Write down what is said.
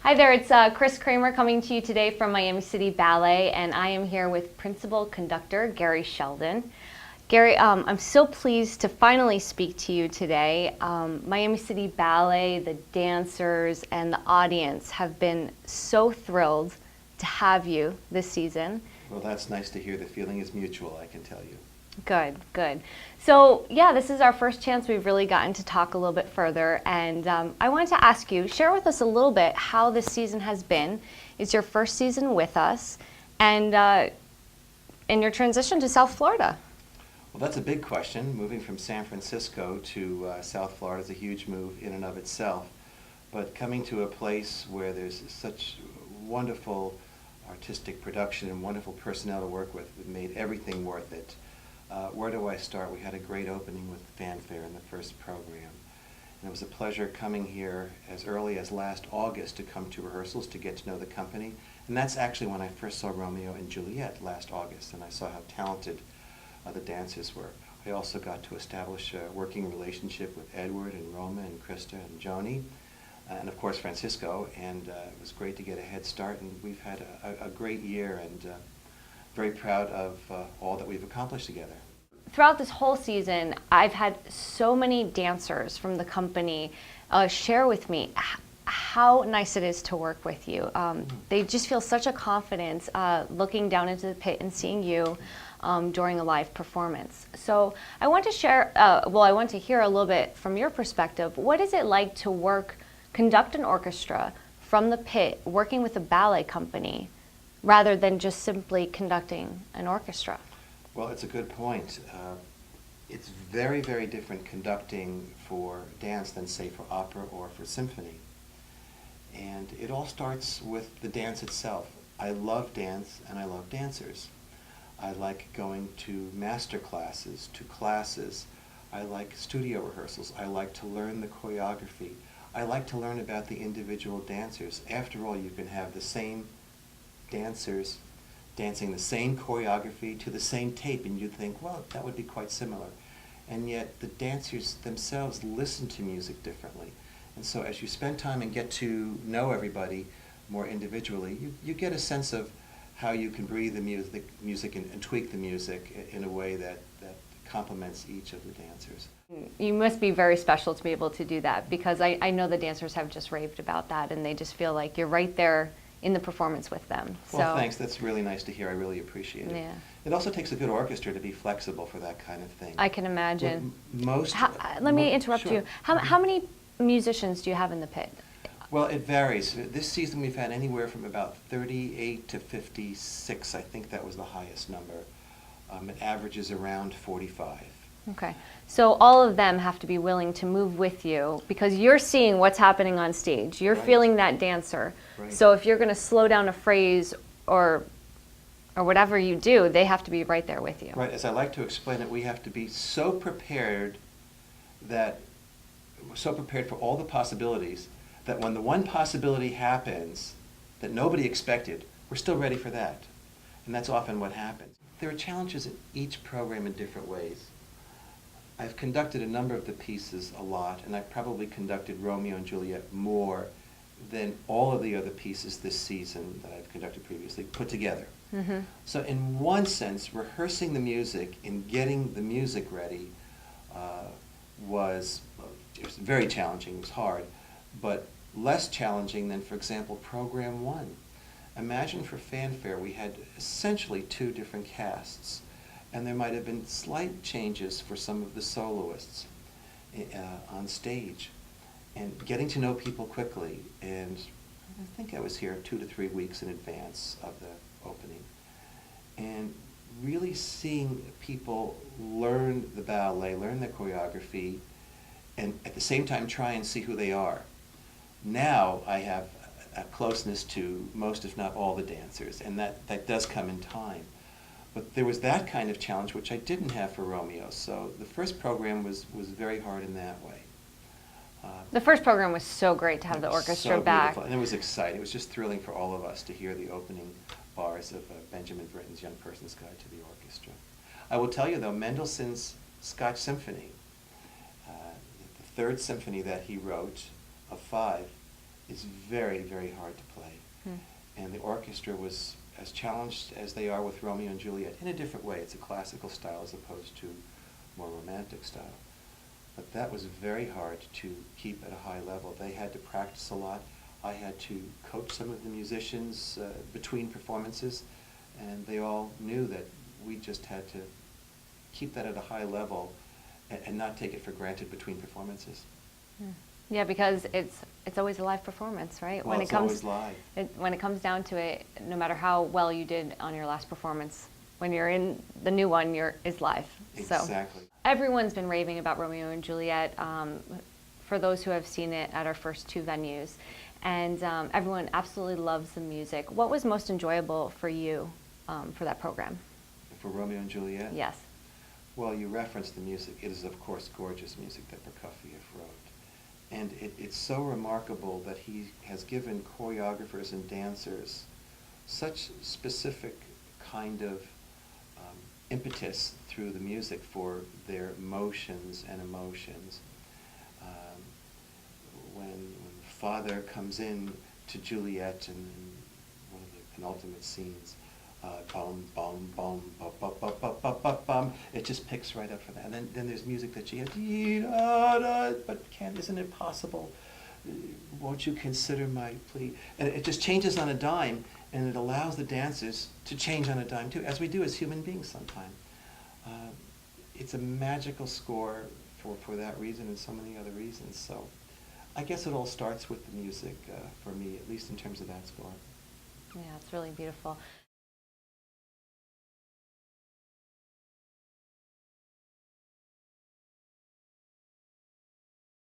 Hi there, it's Chris Kramer coming to you today from Miami City Ballet, and I am here with Principal Conductor Gary Sheldon. Gary, I'm so pleased to finally speak to you today. Miami City Ballet, the dancers, and the audience have been so thrilled to have you this season. Well, that's nice to hear. The feeling is mutual, I can tell you. Good, good. So yeah, this is our first chance we've really gotten to talk a little bit further, and I wanted to ask you, share with us a little bit how this season has been. It's your first season with us, and your transition to South Florida. Well, that's a big question. Moving from San Francisco to South Florida is a huge move in and of itself. But coming to a place where there's such wonderful artistic production and wonderful personnel to work with, it made everything worth it. Where do I start? We had a great opening with fanfare in the first program. And it was a pleasure coming here as early as last August to come to rehearsals to get to know the company. And that's actually when I first saw Romeo and Juliet last August, and I saw how talented the dancers were. I also got to establish a working relationship with Edward and Roma and Krista and Joni, and of course Francisco, and it was great to get a head start, and we've had a great year, and very proud of all that we've accomplished together. Throughout this whole season, I've had so many dancers from the company share with me how nice it is to work with you. They just feel such a confidence looking down into the pit and seeing you during a live performance. So I want to share, I want to hear a little bit from your perspective. What is it like to conduct an orchestra from the pit, working with a ballet company, rather than just simply conducting an orchestra? Well, it's a good point. It's very, very different conducting for dance than, say, for opera or for symphony. And it all starts with the dance itself. I love dance and I love dancers. I like going to master classes, to classes. I like studio rehearsals. I like to learn the choreography. I like to learn about the individual dancers. After all, you can have the same dancers dancing the same choreography to the same tape, and you'd think, well, that would be quite similar. And yet the dancers themselves listen to music differently. And so as you spend time and get to know everybody more individually, you get a sense of how you can breathe the music and tweak the music in a way that complements each of the dancers. You must be very special to be able to do that, because I know the dancers have just raved about that, and they just feel like you're right there in the performance with them. Well, thanks. That's really nice to hear. I really appreciate it. Yeah. It also takes a good orchestra to be flexible for that kind of thing. I can imagine. Let me interrupt you. How many musicians do you have in the pit? Well, it varies. This season we've had anywhere from about 38 to 56. I think that was the highest number. It averages around 45. Okay. So all of them have to be willing to move with you, because you're seeing what's happening on stage. You're feeling that dancer. Right. So if you're going to slow down a phrase or whatever you do, they have to be right there with you. Right. As I like to explain it, we have to be so prepared for all the possibilities that when the one possibility happens that nobody expected, we're still ready for that. And that's often what happens. There are challenges in each program in different ways. I've conducted a number of the pieces a lot, and I've probably conducted Romeo and Juliet more than all of the other pieces this season that I've conducted previously put together. Mm-hmm. So in one sense, rehearsing the music and getting the music ready was very challenging. It was hard, but less challenging than, for example, Program 1. Imagine for fanfare we had essentially two different casts, and there might have been slight changes for some of the soloists on stage. And getting to know people quickly, and I think I was here 2 to 3 weeks in advance of the opening, and really seeing people learn the ballet, learn the choreography, and at the same time try and see who they are. Now I have a closeness to most, if not all, the dancers, and that does come in time. But there was that kind of challenge which I didn't have for Romeo, so the first program was very hard in that way. The first program was so great to have the orchestra back. Beautiful. And it was exciting. It was just thrilling for all of us to hear the opening bars of Benjamin Britten's Young Person's Guide to the Orchestra. I will tell you, though, Mendelssohn's Scotch Symphony, the third symphony that he wrote of 5, is very, very hard to play. And the orchestra was as challenged as they are with Romeo and Juliet, in a different way. It's a classical style as opposed to more romantic style. But that was very hard to keep at a high level. They had to practice a lot. I had to coach some of the musicians between performances, and they all knew that we just had to keep that at a high level and not take it for granted between performances. Yeah, because it's always a live performance, right? Well, it's always live. When it comes down to it, no matter how well you did on your last performance, when you're in the new one, it's live. Exactly. So everyone's been raving about Romeo and Juliet. For those who have seen it at our first 2 venues, and everyone absolutely loves the music. What was most enjoyable for you for that program? For Romeo and Juliet? Yes. Well, you referenced the music. It is, of course, gorgeous music that Prokofiev wrote. And it's so remarkable that he has given choreographers and dancers such specific kind of impetus through the music for their motions and emotions. When father comes in to Juliet in one of the penultimate scenes, bum, bum, bum, bum, bum, bum, bum, bum, bum, bum. It just picks right up for that. And then there's music that she has, but isn't it possible? Won't you consider my plea? And it just changes on a dime, and it allows the dancers to change on a dime too, as we do as human beings sometimes. It's a magical score for that reason and so many other reasons. So I guess it all starts with the music for me, at least in terms of that score. Yeah, it's really beautiful.